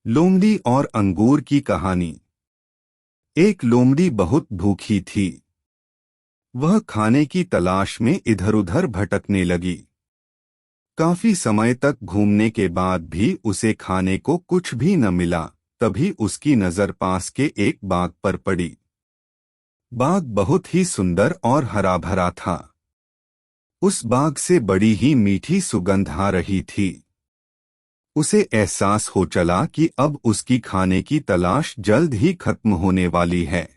लोमड़ी और अंगूर की कहानी। एक लोमड़ी बहुत भूखी थी। वह खाने की तलाश में इधर-उधर भटकने लगी। काफी समय तक घूमने के बाद भी उसे खाने को कुछ भी न मिला। तभी उसकी नजर पास के एक बाग पर पड़ी। बाग बहुत ही सुंदर और हरा भरा था। उस बाग से बड़ी ही मीठी सुगंध आ रही थी। उसे एहसास हो चला कि अब उसकी खाने की तलाश जल्द ही खत्म होने वाली है।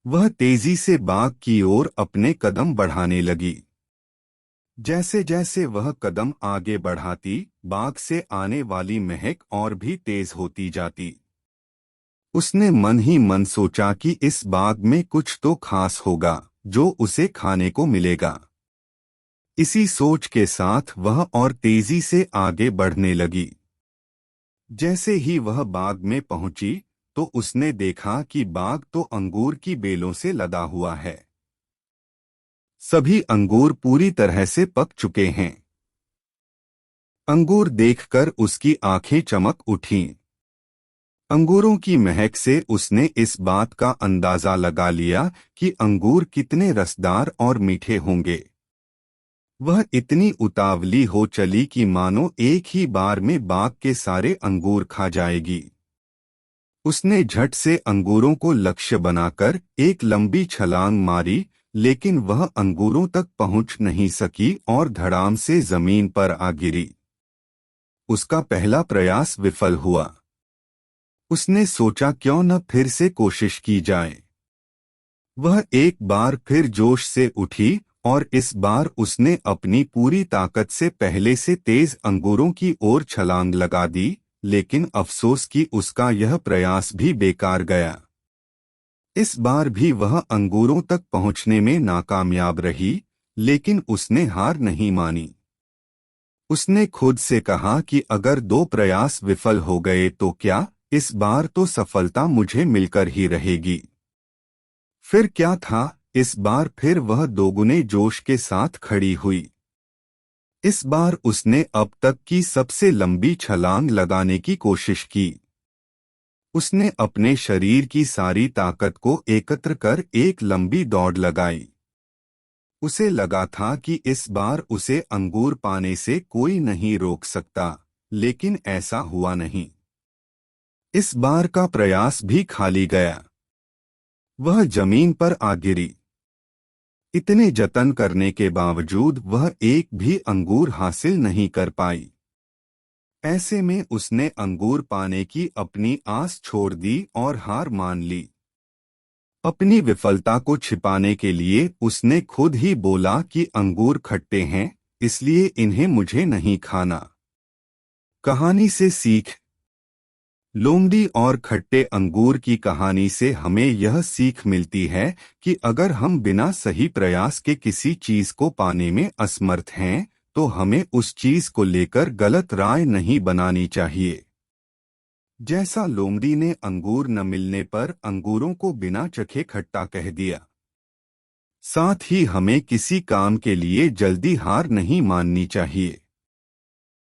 वह तेजी से बाग की ओर अपने कदम बढ़ाने लगी। जैसे जैसे वह कदम आगे बढ़ाती, बाग से आने वाली महक और भी तेज होती जाती। उसने मन ही मन सोचा कि इस बाग में कुछ तो खास होगा, जो उसे खाने को मिलेगा। इसी सोच के साथ वह और तेजी से आगे बढ़ने लगी। जैसे ही वह बाग में पहुंची, तो उसने देखा कि बाग तो अंगूर की बेलों से लदा हुआ है। सभी अंगूर पूरी तरह से पक चुके हैं। अंगूर देखकर उसकी आंखें चमक उठीं। अंगूरों की महक से उसने इस बात का अंदाजा लगा लिया कि अंगूर कितने रसदार और मीठे होंगे। वह इतनी उतावली हो चली कि मानो एक ही बार में बाग के सारे अंगूर खा जाएगी। उसने झट से अंगूरों को लक्ष्य बनाकर एक लंबी छलांग मारी, लेकिन वह अंगूरों तक पहुंच नहीं सकी और धड़ाम से जमीन पर आ गिरी। उसका पहला प्रयास विफल हुआ। उसने सोचा क्यों न फिर से कोशिश की जाए। वह एक बार फिर जोश से उठी और इस बार उसने अपनी पूरी ताकत से पहले से तेज अंगूरों की ओर छलांग लगा दी, लेकिन अफसोस कि उसका यह प्रयास भी बेकार गया। इस बार भी वह अंगूरों तक पहुंचने में नाकामयाब रही, लेकिन उसने हार नहीं मानी। उसने खुद से कहा कि अगर 2 प्रयास विफल हो गए तो क्या, इस बार तो सफलता मुझे मिलकर ही रहेगी। फिर क्या था, इस बार फिर वह दोगुने जोश के साथ खड़ी हुई। इस बार उसने अब तक की सबसे लंबी छलांग लगाने की कोशिश की। उसने अपने शरीर की सारी ताकत को एकत्र कर एक लंबी दौड़ लगाई। उसे लगा था कि इस बार उसे अंगूर पाने से कोई नहीं रोक सकता, लेकिन ऐसा हुआ नहीं। इस बार का प्रयास भी खाली गया। वह जमीन पर आ गिरी। इतने जतन करने के बावजूद वह एक भी अंगूर हासिल नहीं कर पाई। ऐसे में उसने अंगूर पाने की अपनी आस छोड़ दी और हार मान ली। अपनी विफलता को छिपाने के लिए उसने खुद ही बोला कि अंगूर खट्टे हैं, इसलिए इन्हें मुझे नहीं खाना। कहानी से सीख। लोमड़ी और खट्टे अंगूर की कहानी से हमें यह सीख मिलती है कि अगर हम बिना सही प्रयास के किसी चीज को पाने में असमर्थ हैं, तो हमें उस चीज को लेकर गलत राय नहीं बनानी चाहिए। जैसा लोमड़ी ने अंगूर न मिलने पर अंगूरों को बिना चखे खट्टा कह दिया, साथ ही हमें किसी काम के लिए जल्दी हार नहीं माननी चाहिए।